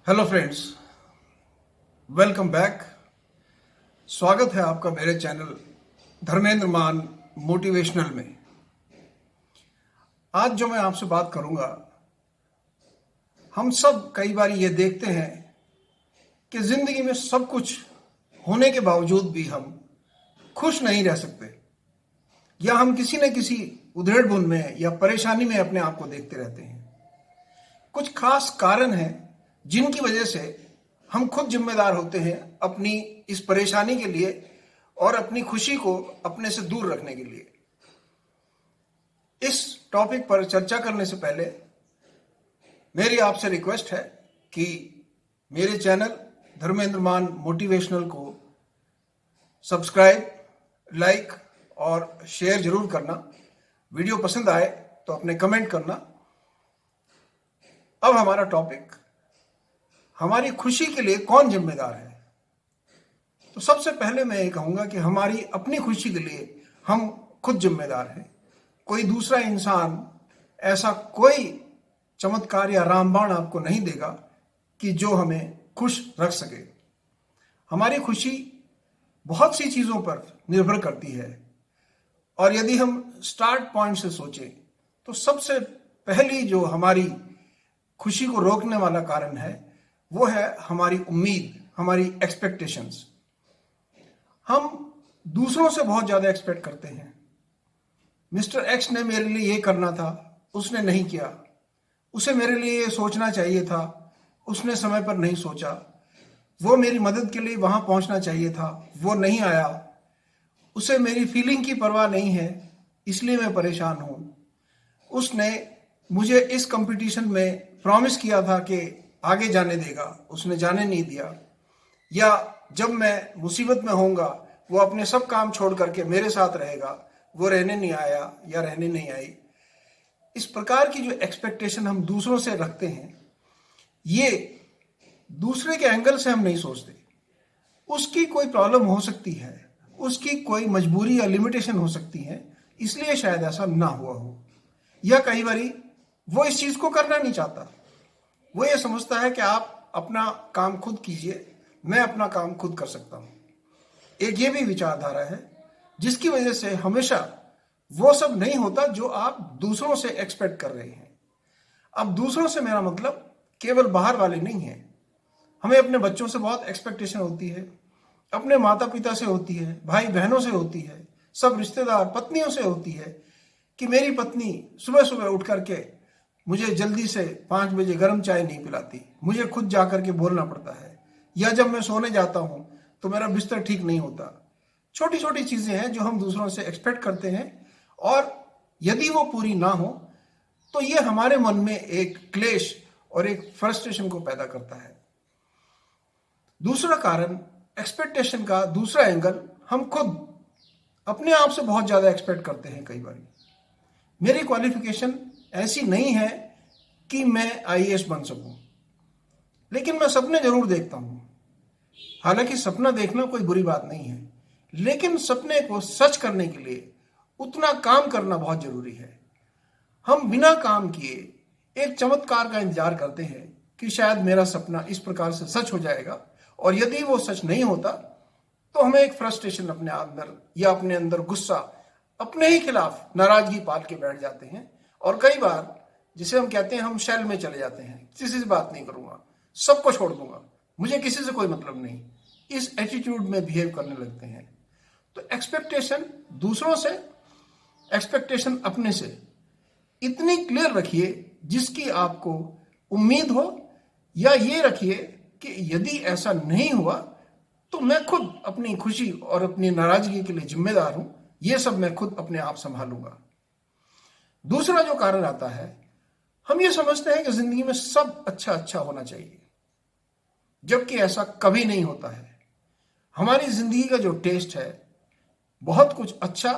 Hello friends, welcome back. स्वागत है आपका मेरे चैनल धर्मेंद्र मान मोटिवेशनल में। आज जो मैं आपसे बात करूंगा, हम सब कई बार ये देखते हैं कि जिंदगी में सब कुछ होने के बावजूद भी हम खुश नहीं रह सकते, या हम किसी न किसी उधेड़ बुन में या परेशानी में अपने आप को देखते रहते हैं। कुछ खास कारण हैं जिनकी वजह से हम खुद जिम्मेदार होते हैं अपनी इस परेशानी के लिए और अपनी खुशी को अपने से दूर रखने के लिए। इस टॉपिक पर चर्चा करने से पहले मेरी आपसे रिक्वेस्ट है कि मेरे चैनल धर्मेंद्र मान मोटिवेशनल को सब्सक्राइब, लाइक और शेयर जरूर करना। वीडियो पसंद आए तो अपने कमेंट करना। अब हमारा टॉपिक, हमारी खुशी के लिए कौन जिम्मेदार है। तो सबसे पहले मैं ये कहूंगा कि हमारी अपनी खुशी के लिए हम खुद जिम्मेदार हैं। कोई दूसरा इंसान ऐसा कोई चमत्कार या रामबाण आपको नहीं देगा कि जो हमें खुश रख सके। हमारी खुशी बहुत सी चीजों पर निर्भर करती है, और यदि हम स्टार्ट पॉइंट से सोचें तो सबसे पहली जो हमारी खुशी को रोकने वाला कारण है वो है हमारी उम्मीद, हमारी एक्सपेक्टेशंस। हम दूसरों से बहुत ज्यादा एक्सपेक्ट करते हैं। मिस्टर एक्स ने मेरे लिए ये करना था, उसने नहीं किया। उसे मेरे लिए ये सोचना चाहिए था, उसने समय पर नहीं सोचा। वो मेरी मदद के लिए वहां पहुंचना चाहिए था, वो नहीं आया। उसे मेरी फीलिंग की परवाह नहीं है, इसलिए मैं परेशान हूं। उसने मुझे इस कंपटीशन में प्रॉमिस किया था कि आगे जाने देगा, उसने जाने नहीं दिया। या जब मैं मुसीबत में होऊंगा वो अपने सब काम छोड़ करके मेरे साथ रहेगा, वो रहने नहीं आया या रहने नहीं आई। इस प्रकार की जो एक्सपेक्टेशन हम दूसरों से रखते हैं, ये दूसरे के एंगल से हम नहीं सोचते। उसकी कोई प्रॉब्लम हो सकती है, उसकी कोई मजबूरी या लिमिटेशन हो सकती है, इसलिए शायद ऐसा ना हुआ हो। या कई बारी वो इस चीज को करना नहीं चाहता। वो ये समझता है कि आप अपना काम खुद कीजिए, मैं अपना काम खुद कर सकता हूं। एक ये भी विचारधारा है जिसकी वजह से हमेशा वो सब नहीं होता जो आप दूसरों से एक्सपेक्ट कर रहे हैं। अब दूसरों से मेरा मतलब केवल बाहर वाले नहीं है। हमें अपने बच्चों से बहुत एक्सपेक्टेशन होती है, अपने माता पिता से होती है, भाई बहनों से होती है, सब रिश्तेदार, पत्नियों से होती है कि मेरी पत्नी सुबह सुबह उठ करके मुझे जल्दी से 5 बजे गर्म चाय नहीं पिलाती, मुझे खुद जाकर के बोलना पड़ता है। या जब मैं सोने जाता हूं तो मेरा बिस्तर ठीक नहीं होता। छोटी छोटी चीजें हैं जो हम दूसरों से एक्सपेक्ट करते हैं, और यदि वो पूरी ना हो तो ये हमारे मन में एक क्लेश और एक फ्रस्ट्रेशन को पैदा करता है। दूसरा कारण, एक्सपेक्टेशन का दूसरा एंगल, हम खुद अपने आप से बहुत ज्यादा एक्सपेक्ट करते हैं। कई बार मेरी क्वालिफिकेशन ऐसी नहीं है कि मैं आईएएस बन सकूं, लेकिन मैं सपने जरूर देखता हूं। हालांकि सपना देखना कोई बुरी बात नहीं है, लेकिन सपने को सच करने के लिए उतना काम करना बहुत जरूरी है। हम बिना काम किए एक चमत्कार का इंतजार करते हैं कि शायद मेरा सपना इस प्रकार से सच हो जाएगा, और यदि वो सच नहीं होता तो हमें एक फ्रस्ट्रेशन अपने अंदर या अपने अंदर गुस्सा, अपने ही खिलाफ नाराजगी पाल के बैठ जाते हैं। और कई बार जिसे हम कहते हैं, हम शेल में चले जाते हैं, किसी से बात नहीं करूंगा, सबको छोड़ दूंगा, मुझे किसी से कोई मतलब नहीं, इस एटीट्यूड में बिहेव करने लगते हैं। तो एक्सपेक्टेशन दूसरों से, एक्सपेक्टेशन अपने से इतनी क्लियर रखिए जिसकी आपको उम्मीद हो, या ये रखिए कि यदि ऐसा नहीं हुआ तो मैं खुद अपनी खुशी और अपनी नाराजगी के लिए जिम्मेदार हूं, ये सब मैं खुद अपने आप संभालूंगा। दूसरा जो कारण आता है, हम ये समझते हैं कि जिंदगी में सब अच्छा अच्छा होना चाहिए, जबकि ऐसा कभी नहीं होता है। हमारी जिंदगी का जो टेस्ट है, बहुत कुछ अच्छा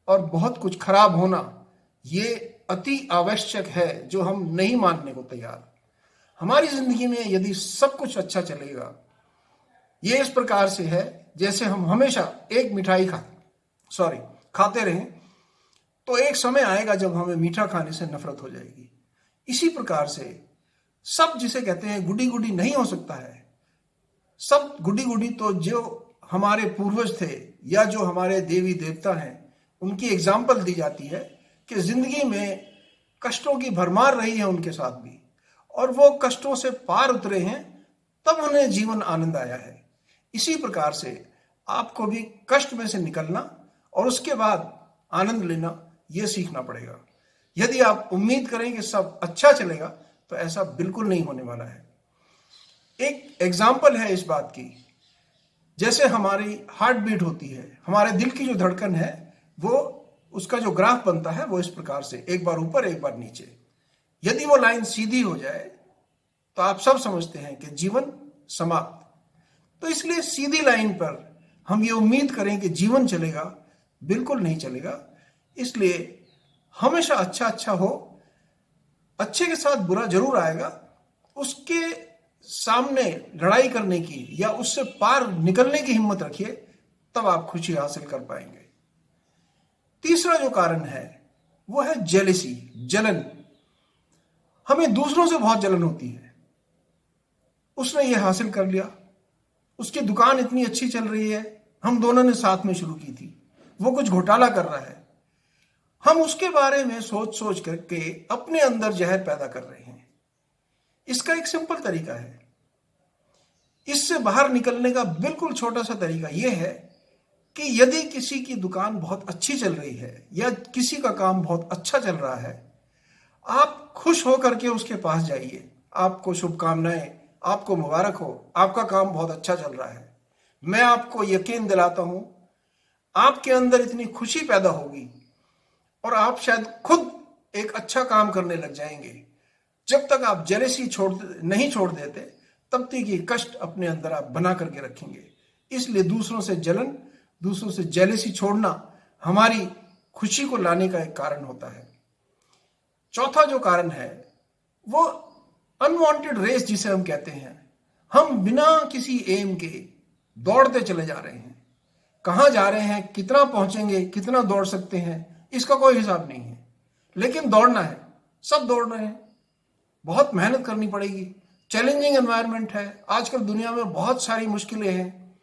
और बहुत कुछ खराब होना, ये अति आवश्यक है जो हम नहीं मानने को तैयार। हमारी जिंदगी में यदि सब कुछ अच्छा चलेगा, ये इस प्रकार से है जैसे हम हमेशा एक मिठाई खाते रहें, तो एक समय आएगा जब हमें मीठा खाने से नफरत हो जाएगी। इसी प्रकार से सब जिसे कहते हैं गुडी गुडी नहीं हो सकता है। सब गुडी गुडी तो जो हमारे पूर्वज थे या जो हमारे देवी देवता हैं उनकी एग्जाम्पल दी जाती है कि जिंदगी में कष्टों की भरमार रही है उनके साथ भी, और वो कष्टों से पार उतरे हैं, तब उन्हें जीवन आनंद आया है। इसी प्रकार से आपको भी कष्ट में से निकलना और उसके बाद आनंद लेना यह सीखना पड़ेगा। यदि आप उम्मीद करें कि सब अच्छा चलेगा तो ऐसा बिल्कुल नहीं होने वाला है। एक एग्जाम्पल है इस बात की, जैसे हमारी हार्ट बीट होती है, हमारे दिल की जो धड़कन है वो उसका जो ग्राफ बनता है वो इस प्रकार से, एक बार ऊपर एक बार नीचे। यदि वो लाइन सीधी हो जाए तो आप सब समझते हैं कि जीवन समाप्त। तो इसलिए सीधी लाइन पर हम ये उम्मीद करें कि जीवन चलेगा, बिल्कुल नहीं चलेगा। इसलिए हमेशा अच्छा अच्छा हो, अच्छे के साथ बुरा जरूर आएगा, उसके सामने लड़ाई करने की या उससे पार निकलने की हिम्मत रखिए, तब आप खुशी हासिल कर पाएंगे। तीसरा जो कारण है वो है जेलिसी, जलन। हमें दूसरों से बहुत जलन होती है। उसने ये हासिल कर लिया, उसकी दुकान इतनी अच्छी चल रही है, हम दोनों ने साथ में शुरू की थी, वो कुछ घोटाला कर रहा है। हम उसके बारे में सोच सोच करके अपने अंदर जहर पैदा कर रहे हैं। इसका एक सिंपल तरीका है, इससे बाहर निकलने का बिल्कुल छोटा सा तरीका यह है कि यदि किसी की दुकान बहुत अच्छी चल रही है या किसी का काम बहुत अच्छा चल रहा है, आप खुश होकर के उसके पास जाइए, आपको शुभकामनाएं, आपको मुबारक हो, आपका काम बहुत अच्छा चल रहा है। मैं आपको यकीन दिलाता हूं आपके अंदर इतनी खुशी पैदा होगी और आप शायद खुद एक अच्छा काम करने लग जाएंगे। जब तक आप जेलसी नहीं छोड़ देते तब तक ये कष्ट अपने अंदर आप बना करके रखेंगे। इसलिए दूसरों से जलन, दूसरों से जेलसी छोड़ना हमारी खुशी को लाने का एक कारण होता है। चौथा जो कारण है वो अनवांटेड रेस जिसे हम कहते हैं। हम बिना किसी एम के दौड़ते चले जा रहे हैं। कहां जा रहे हैं, कितना पहुंचेंगे, कितना दौड़ सकते हैं, इसका कोई हिसाब नहीं है, लेकिन दौड़ना है, सब दौड़ रहे हैं। बहुत मेहनत करनी पड़ेगी, चैलेंजिंग एनवायरनमेंट है, आजकल दुनिया में बहुत सारी मुश्किलें हैं।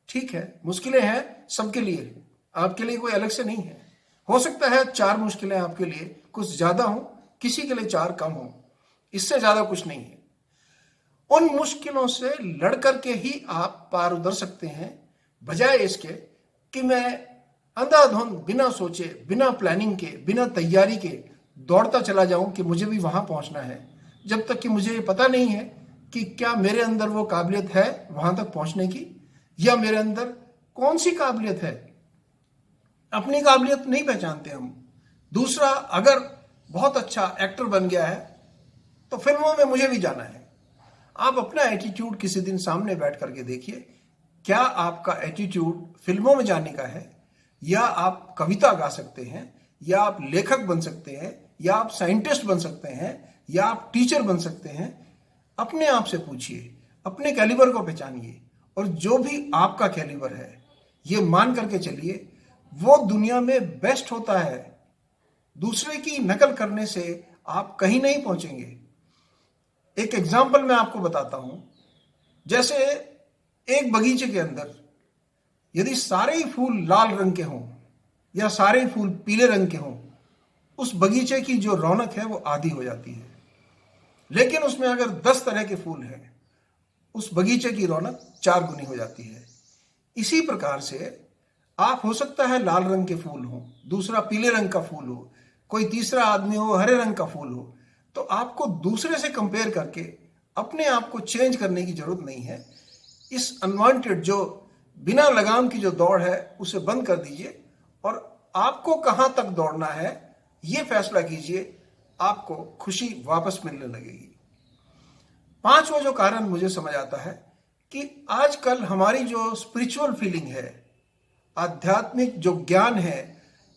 ठीक है, मुश्किलें हैं सबके लिए, आपके लिए कोई अलग से नहीं है। हो सकता है 4 मुश्किलें आपके लिए कुछ ज्यादा हो, किसी के लिए 4 कम हो, इससे ज्यादा कुछ नहीं है। उन मुश्किलों से लड़ करके ही आप पार उतर सकते हैं, बजाय इसके कि मैं अंधाधुंध बिना सोचे, बिना प्लानिंग के, बिना तैयारी के दौड़ता चला जाऊं कि मुझे भी वहां पहुंचना है, जब तक कि मुझे ये पता नहीं है कि क्या मेरे अंदर वो काबिलियत है वहां तक पहुंचने की, या मेरे अंदर कौन सी काबिलियत है। अपनी काबिलियत नहीं पहचानते हम। दूसरा, अगर बहुत अच्छा एक्टर बन गया है तो फिल्मों में मुझे भी जाना है। आप अपना एटीट्यूड किसी दिन सामने बैठ करके देखिए, क्या आपका एटीट्यूड फिल्मों में जाने का है, या आप कविता गा सकते हैं, या आप लेखक बन सकते हैं, या आप साइंटिस्ट बन सकते हैं, या आप टीचर बन सकते हैं। अपने आप से पूछिए, अपने कैलिबर को पहचानिए, और जो भी आपका कैलिबर है ये मान करके चलिए, वो दुनिया में बेस्ट होता है। दूसरे की नकल करने से आप कहीं नहीं पहुंचेंगे। एक एग्जाम्पल मैं आपको बताता हूं। जैसे एक बगीचे के अंदर यदि सारे ही फूल लाल रंग के हों या सारे ही फूल पीले रंग के हों, उस बगीचे की जो रौनक है वो आधी हो जाती है। लेकिन उसमें अगर 10 तरह के फूल हैं, उस बगीचे की रौनक 4 गुनी हो जाती है। इसी प्रकार से आप, हो सकता है लाल रंग के फूल हो, दूसरा पीले रंग का फूल हो, कोई तीसरा आदमी हो हरे रंग का फूल हो, तो आपको दूसरे से कंपेयर करके अपने आप को चेंज करने की जरूरत नहीं है। इस अनवांटेड, जो बिना लगाम की जो दौड़ है, उसे बंद कर दीजिए और आपको कहां तक दौड़ना है ये फैसला कीजिए, आपको खुशी वापस मिलने लगेगी। 5वां जो कारण मुझे समझ आता है कि आजकल हमारी जो स्पिरिचुअल फीलिंग है, आध्यात्मिक जो ज्ञान है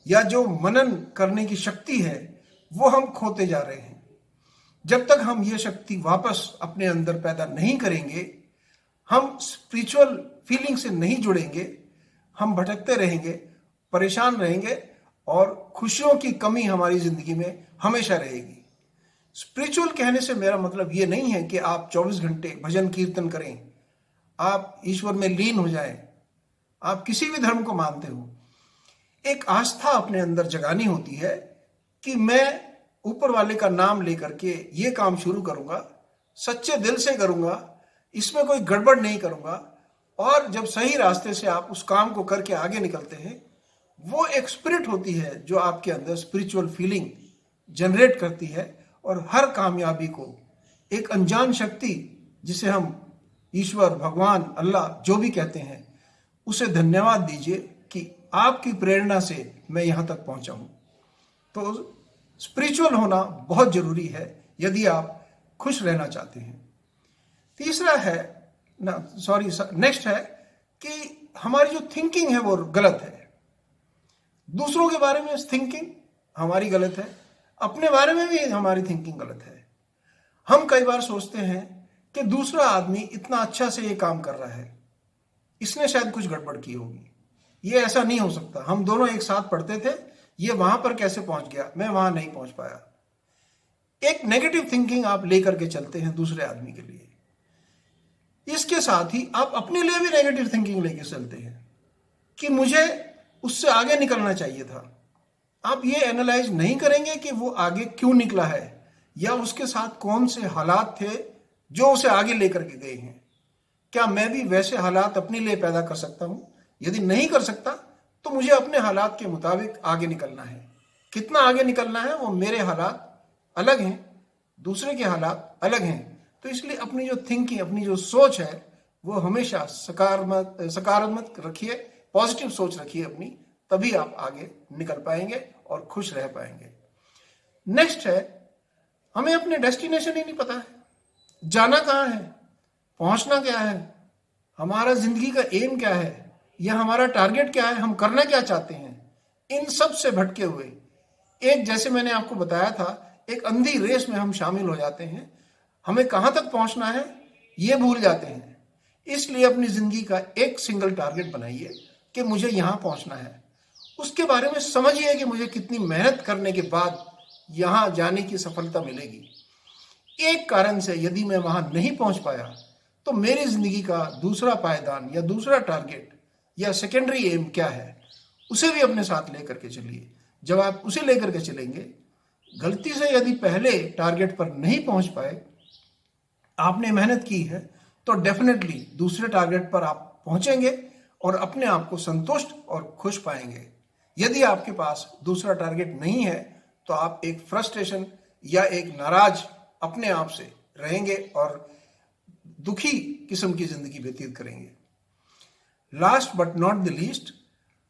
या जो मनन करने की शक्ति है, वो हम खोते जा रहे हैं। जब तक हम ये शक्ति वापस अपने अंदर पैदा नहीं करेंगे, हम स्पिरिचुअल फीलिंग से नहीं जुड़ेंगे, हम भटकते रहेंगे, परेशान रहेंगे और खुशियों की कमी हमारी जिंदगी में हमेशा रहेगी। स्पिरिचुअल कहने से मेरा मतलब ये नहीं है कि आप 24 घंटे भजन कीर्तन करें, आप ईश्वर में लीन हो जाएं, आप किसी भी धर्म को मानते हो। एक आस्था अपने अंदर जगानी होती है कि मैं ऊपर वाले का नाम लेकर के ये काम शुरू करूंगा, सच्चे दिल से करूंगा, इसमें कोई गड़बड़ नहीं करूंगा। और जब सही रास्ते से आप उस काम को करके आगे निकलते हैं, वो एक स्पिरिट होती है जो आपके अंदर स्पिरिचुअल फीलिंग जनरेट करती है। और हर कामयाबी को एक अनजान शक्ति, जिसे हम ईश्वर, भगवान, अल्लाह जो भी कहते हैं, उसे धन्यवाद दीजिए कि आपकी प्रेरणा से मैं यहाँ तक पहुँचा हूँ। तो स्पिरिचुअल होना बहुत जरूरी है यदि आप खुश रहना चाहते हैं। तीसरा है नेक्स्ट है कि हमारी जो थिंकिंग है वो गलत है। दूसरों के बारे में थिंकिंग हमारी गलत है, अपने बारे में भी हमारी थिंकिंग गलत है। हम कई बार सोचते हैं कि दूसरा आदमी इतना अच्छा से ये काम कर रहा है, इसने शायद कुछ गड़बड़ की होगी, ये ऐसा नहीं हो सकता, हम दोनों एक साथ पढ़ते थे, ये वहां पर कैसे पहुंच गया, मैं वहां नहीं पहुंच पाया। एक नेगेटिव थिंकिंग आप लेकर के चलते हैं दूसरे आदमी के लिए। इसके साथ ही आप अपने लिए भी नेगेटिव थिंकिंग लेके चलते हैं कि मुझे उससे आगे निकलना चाहिए था। आप ये एनालाइज नहीं करेंगे कि वो आगे क्यों निकला है, या उसके साथ कौन से हालात थे जो उसे आगे लेकर के गए हैं। क्या मैं भी वैसे हालात अपने लिए पैदा कर सकता हूं? यदि नहीं कर सकता तो मुझे अपने हालात के मुताबिक आगे निकलना है। कितना आगे निकलना है, वो मेरे हालात अलग हैं, दूसरे के हालात अलग हैं। तो इसलिए अपनी जो थिंकिंग, अपनी जो सोच है, वो हमेशा सकारात्मक रखिए, पॉजिटिव सोच रखिए अपनी, तभी आप आगे निकल पाएंगे और खुश रह पाएंगे। नेक्स्ट है, हमें अपने डेस्टिनेशन ही नहीं पता है, जाना कहाँ है, पहुंचना क्या है, हमारा जिंदगी का एम क्या है, या हमारा टारगेट क्या है, हम करना क्या चाहते हैं। इन सब से भटके हुए एक, जैसे मैंने आपको बताया था, एक अंधी रेस में हम शामिल हो जाते हैं। हमें कहां तक पहुंचना है ये भूल जाते हैं। इसलिए अपनी जिंदगी का एक सिंगल टारगेट बनाइए कि मुझे यहां पहुंचना है। उसके बारे में समझिए कि मुझे कितनी मेहनत करने के बाद यहां जाने की सफलता मिलेगी। एक कारण से यदि मैं वहां नहीं पहुंच पाया तो मेरी जिंदगी का दूसरा पायदान या दूसरा टारगेट या सेकेंडरी एम क्या है, उसे भी अपने साथ लेकर के चलिए। जब आप उसे लेकर के चलेंगे, गलती से यदि पहले टारगेट पर नहीं पहुंच पाए, आपने मेहनत की है, तो डेफिनेटली दूसरे टारगेट पर आप पहुंचेंगे और अपने आप को संतुष्ट और खुश पाएंगे। यदि आपके पास दूसरा टारगेट नहीं है तो आप एक फ्रस्ट्रेशन या एक नाराज अपने आप से रहेंगे और दुखी किस्म की जिंदगी व्यतीत करेंगे। Last but not the least,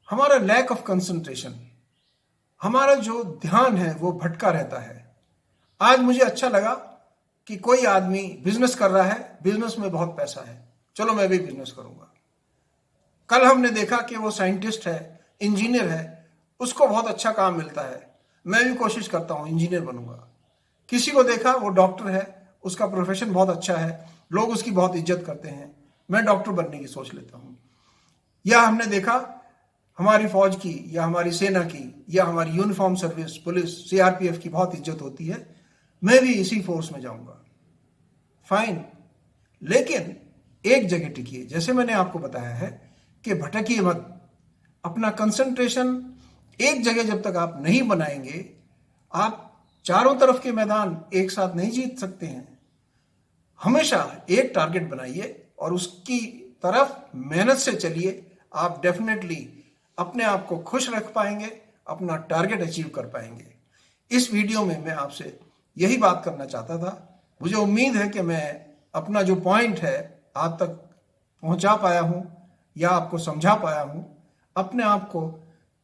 हमारा लैक ऑफ कंसंट्रेशन, हमारा जो ध्यान है वो भटका रहता है। आज मुझे अच्छा लगा कि कोई आदमी बिजनेस कर रहा है, बिजनेस में बहुत पैसा है, चलो मैं भी बिजनेस करूंगा। कल हमने देखा कि वो साइंटिस्ट है, इंजीनियर है, उसको बहुत अच्छा काम मिलता है, मैं भी कोशिश करता हूं इंजीनियर बनूंगा। किसी को देखा वो डॉक्टर है, उसका प्रोफेशन बहुत अच्छा है, लोग उसकी बहुत इज्जत करते हैं, मैं डॉक्टर बनने की सोच लेता हूं। या हमने देखा हमारी फौज की या हमारी सेना की या हमारी यूनिफॉर्म सर्विस, पुलिस, सीआरपीएफ की बहुत इज्जत होती है, मैं भी इसी फोर्स में जाऊंगा। फाइन, लेकिन एक जगह टिकिए। जैसे मैंने आपको बताया है कि भटकिए मत, अपना कंसंट्रेशन एक जगह जब तक आप नहीं बनाएंगे, आप चारों तरफ के मैदान एक साथ नहीं जीत सकते हैं। हमेशा एक टारगेट बनाइए और उसकी तरफ मेहनत से चलिए। आप डेफिनेटली अपने आप को खुश रख पाएंगे, अपना टारगेट अचीव कर पाएंगे। इस वीडियो में मैं आपसे यही बात करना चाहता था। मुझे उम्मीद है कि मैं अपना जो पॉइंट है आप तक पहुंचा पाया हूं या आपको समझा पाया हूं। अपने आप को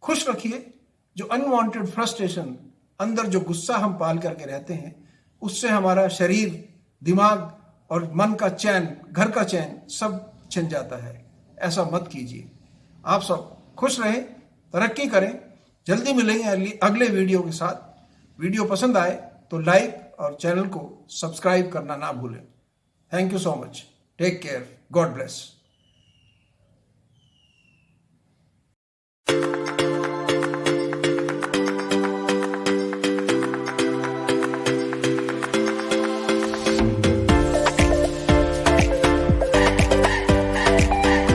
खुश रखिए। जो अनवांटेड फ्रस्ट्रेशन, अंदर जो गुस्सा हम पाल करके रहते हैं, उससे हमारा शरीर, दिमाग और मन का चैन, घर का चैन सब छिन जाता है। ऐसा मत कीजिए। आप सब खुश रहें, तरक्की करें। जल्दी मिलेंगे अगले वीडियो के साथ। वीडियो पसंद आए तो लाइक और चैनल को सब्सक्राइब करना ना भूलें। Thank you so much. Take care. God bless.